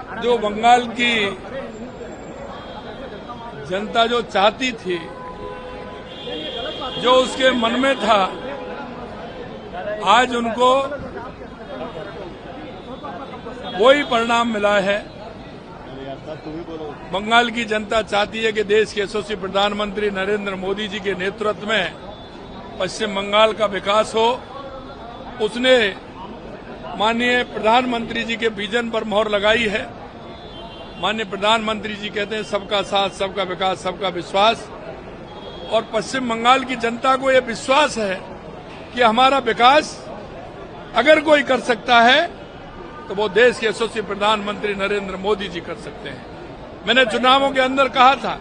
जो बंगाल की जनता जो चाहती थी, जो उसके मन में था, आज उनको वही परिणाम मिला है। बंगाल की जनता चाहती है कि देश के यशस्वी प्रधानमंत्री नरेंद्र मोदी जी के नेतृत्व में पश्चिम बंगाल का विकास हो। उसने माननीय प्रधानमंत्री जी के विजन पर मोहर लगाई है। माननीय प्रधानमंत्री जी कहते हैं सबका साथ, सबका विकास, सबका विश्वास। और पश्चिम बंगाल की जनता को यह विश्वास है कि हमारा विकास अगर कोई कर सकता है तो वो देश के यशस्वी प्रधानमंत्री नरेंद्र मोदी जी कर सकते हैं। मैंने चुनावों के अंदर कहा था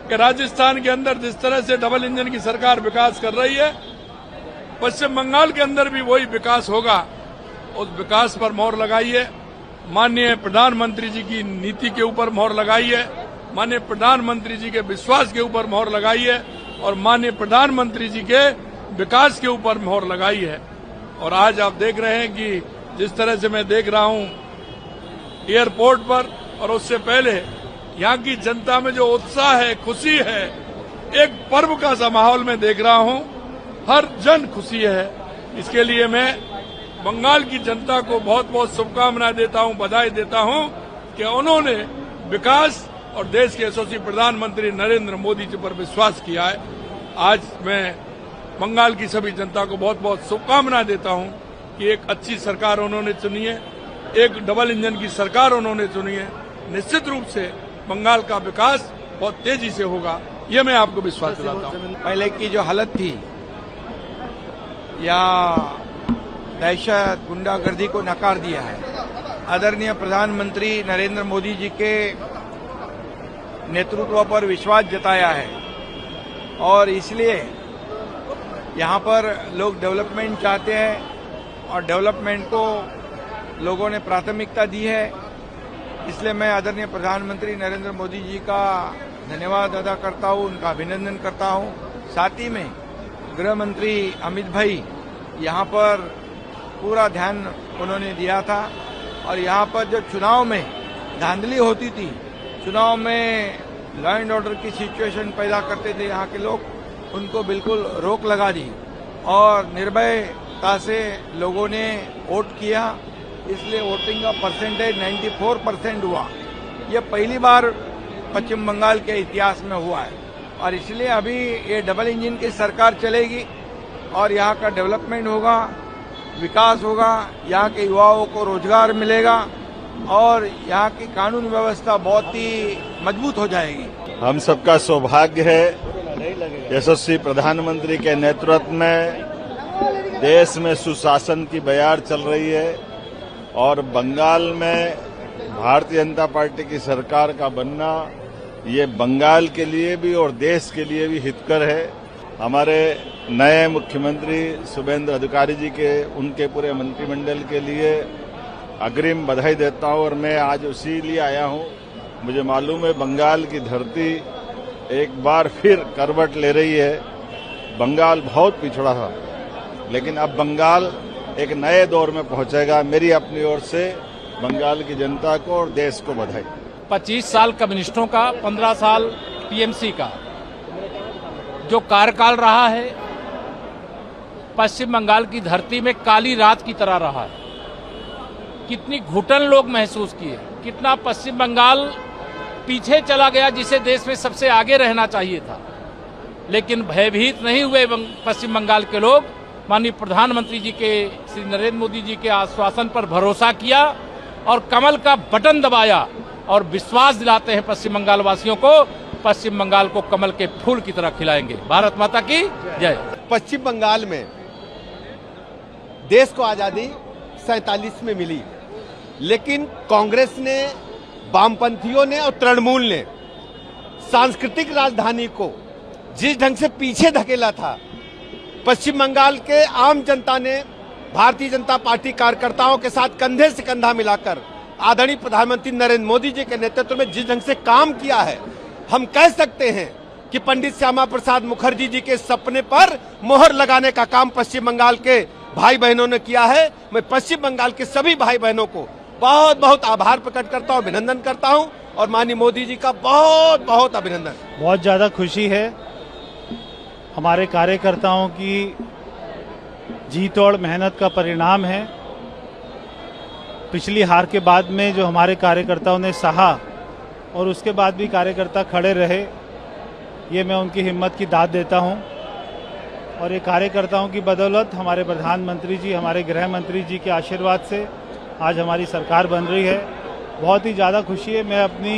कि राजस्थान के अंदर जिस तरह से डबल इंजन की सरकार विकास कर रही है, पश्चिम बंगाल के अंदर भी वही विकास होगा। उस विकास पर मोहर लगाई है। माननीय प्रधानमंत्री जी की नीति के ऊपर मोहर लगाई है। माननीय प्रधानमंत्री जी के विश्वास के ऊपर मोहर लगाई है और माननीय प्रधानमंत्री जी के विकास के ऊपर मोहर लगाई है। और आज आप देख रहे हैं कि जिस तरह से मैं देख रहा हूं एयरपोर्ट पर और उससे पहले यहाँ की जनता में जो उत्साह है, खुशी है, एक पर्व का सा माहौल में देख रहा हूं। हर जन खुशी है। इसके लिए मैं बंगाल की जनता को बहुत बहुत शुभकामनाएं देता हूं, बधाई देता हूं कि उन्होंने विकास और देश के यशस्वी प्रधानमंत्री नरेंद्र मोदी जी पर विश्वास किया है। आज मैं बंगाल की सभी जनता को बहुत बहुत शुभकामनाएं देता हूं कि एक अच्छी सरकार उन्होंने चुनी है, एक डबल इंजन की सरकार उन्होंने चुनी है। निश्चित रूप से बंगाल का विकास बहुत तेजी से होगा, ये मैं आपको विश्वास दिलाता हूं। पहले की जो हालत थी या दहशत, गुंडागर्दी को नकार दिया है। आदरणीय प्रधानमंत्री नरेंद्र मोदी जी के नेतृत्व पर विश्वास जताया है और इसलिए यहाँ पर लोग डेवलपमेंट चाहते हैं और डेवलपमेंट को लोगों ने प्राथमिकता दी है। इसलिए मैं आदरणीय प्रधानमंत्री नरेंद्र मोदी जी का धन्यवाद अदा करता हूँ, उनका अभिनंदन करता हूँ। साथ ही में गृह मंत्री अमित भाई यहाँ पर पूरा ध्यान उन्होंने दिया था और यहाँ पर जो चुनाव में धांधली होती थी, चुनाव में लॉ एंड ऑर्डर की सिचुएशन पैदा करते थे यहाँ के लोग, उनको बिल्कुल रोक लगा दी और निर्भयता से लोगों ने वोट किया। इसलिए वोटिंग का परसेंटेज 94% हुआ। ये पहली बार पश्चिम बंगाल के इतिहास में हुआ है और इसलिए अभी ये डबल इंजन की सरकार चलेगी और यहाँ का डेवलपमेंट होगा, विकास होगा, यहाँ के युवाओं को रोजगार मिलेगा और यहाँ की कानून व्यवस्था बहुत ही मजबूत हो जाएगी। हम सबका सौभाग्य है यशस्वी प्रधानमंत्री के नेतृत्व में देश में सुशासन की बयार चल रही है और बंगाल में भारतीय जनता पार्टी की सरकार का बनना ये बंगाल के लिए भी और देश के लिए भी हितकर है। हमारे नए मुख्यमंत्री शुभेंद्र अधिकारी जी के उनके पूरे मंत्रिमंडल के लिए अग्रिम बधाई देता हूं और मैं आज उसी लिए आया हूं। मुझे मालूम है बंगाल की धरती एक बार फिर करवट ले रही है। बंगाल बहुत पिछड़ा था लेकिन अब बंगाल एक नए दौर में पहुंचेगा। मेरी अपनी ओर से बंगाल की जनता को और देश को बधाई। 25 साल कम्युनिस्टों का, 15 साल टीएमसी का जो कार्यकाल रहा है, पश्चिम बंगाल की धरती में काली रात की तरह रहा है। कितनी घुटन लोग महसूस किए, कितना पश्चिम बंगाल पीछे चला गया जिसे देश में सबसे आगे रहना चाहिए था। लेकिन भयभीत नहीं हुए पश्चिम बंगाल के लोग। माननीय प्रधानमंत्री जी के, श्री नरेंद्र मोदी जी के आश्वासन पर भरोसा किया और कमल का बटन दबाया और विश्वास दिलाते हैं पश्चिम बंगाल वासियों को, पश्चिम बंगाल को कमल के फूल की तरह खिलाएंगे। भारत माता की जय। पश्चिम बंगाल में देश को आजादी 47 में मिली, लेकिन कांग्रेस ने, वामपंथियों ने और तृणमूल ने सांस्कृतिक राजधानी को जिस ढंग से पीछे धकेला था, पश्चिम बंगाल के आम जनता ने भारतीय जनता पार्टी कार्यकर्ताओं के साथ कंधे से कंधा मिलाकर आदरणीय प्रधानमंत्री नरेंद्र मोदी जी के नेतृत्व में जिस ढंग से काम किया है, हम कह सकते हैं कि पंडित श्यामा प्रसाद मुखर्जी जी के सपने पर मोहर लगाने का काम पश्चिम बंगाल के भाई बहनों ने किया है। मैं पश्चिम बंगाल के सभी भाई बहनों को बहुत बहुत आभार प्रकट करता हूं, अभिनंदन करता हूं और माननीय मोदी जी का बहुत बहुत अभिनंदन। बहुत ज़्यादा खुशी है। हमारे कार्यकर्ताओं की जीत और मेहनत का परिणाम है। पिछली हार के बाद में जो हमारे कार्यकर्ताओं ने सहा और उसके बाद भी कार्यकर्ता खड़े रहे, ये मैं उनकी हिम्मत की दाद देता हूं। और ये कार्यकर्ताओं की बदौलत हमारे प्रधानमंत्री जी, हमारे गृह मंत्री जी के आशीर्वाद से आज हमारी सरकार बन रही है। बहुत ही ज़्यादा खुशी है। मैं अपनी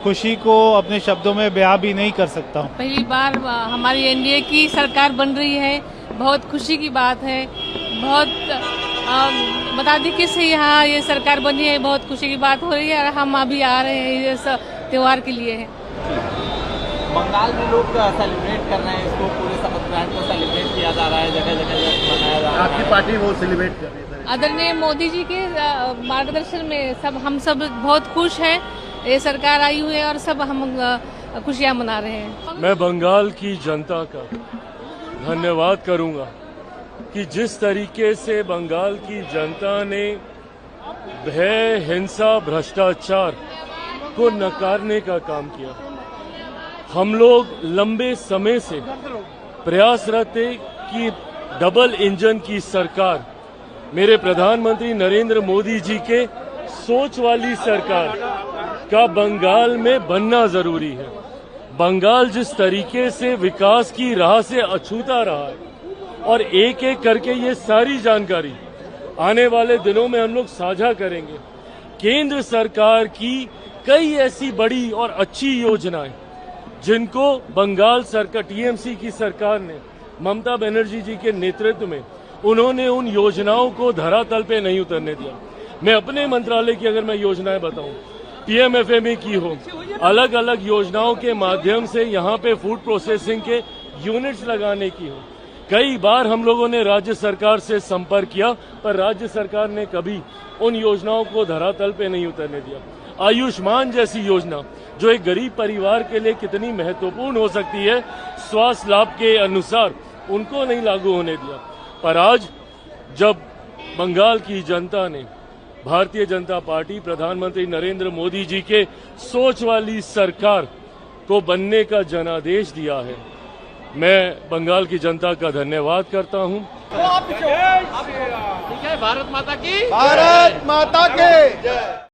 खुशी को अपने शब्दों में बयां भी नहीं कर सकता हूं। पहली बार हमारी एनडीए की सरकार बन रही है, बहुत खुशी की बात है। बहुत बता दी किस यहाँ ये सरकार बनी है, बहुत खुशी की बात हो रही है और हम अभी आ रहे हैं ये त्योहार के लिए है। बंगाल में लोग सेलिब्रेट कर रहे हैं, इसको पूरे शपथ ग्रहण को सेलिब्रेट किया जा रहा है, जगह जगह मनाया जा रहा है। आपकी पार्टी वो सेलिब्रेट कर रही है। आदरणीय मोदी जी के मार्गदर्शन में हम सब बहुत खुश हैं। ये सरकार आई हुई है और सब हम खुशियां मना रहे हैं। मैं बंगाल की जनता का धन्यवाद करूंगा कि जिस तरीके से बंगाल की जनता ने भय, हिंसा, भ्रष्टाचार को नकारने का काम किया। हम लोग लंबे समय से प्रयासरत थे कि डबल इंजन की सरकार, मेरे प्रधानमंत्री नरेंद्र मोदी जी के सोच वाली सरकार का बंगाल में बनना जरूरी है। बंगाल जिस तरीके से विकास की राह से अछूता रहा है और एक एक करके ये सारी जानकारी आने वाले दिनों में हम लोग साझा करेंगे। केंद्र सरकार की कई ऐसी बड़ी और अच्छी योजनाएं जिनको बंगाल सरकार, टीएमसी की सरकार ने ममता बनर्जी जी के नेतृत्व में उन्होंने उन योजनाओं को धरातल पे नहीं उतरने दिया। मैं अपने मंत्रालय की अगर मैं योजनाएं बताऊं, पीएमएफएमई की हो, अलग अलग योजनाओं के माध्यम से यहाँ पे फूड प्रोसेसिंग के यूनिट्स लगाने की हो, कई बार हम लोगों ने राज्य सरकार से संपर्क किया पर राज्य सरकार ने कभी उन योजनाओं को धरातल पे नहीं उतरने दिया। आयुष्मान जैसी योजना जो एक गरीब परिवार के लिए कितनी महत्वपूर्ण हो सकती है, स्वास्थ्य लाभ के अनुसार उनको नहीं लागू होने दिया। पर आज जब बंगाल की जनता ने भारतीय जनता पार्टी, प्रधानमंत्री नरेंद्र मोदी जी के सोच वाली सरकार को बनने का जनादेश दिया है, मैं बंगाल की जनता का धन्यवाद करता हूं। ठीक है, भारत माता की भारत माता के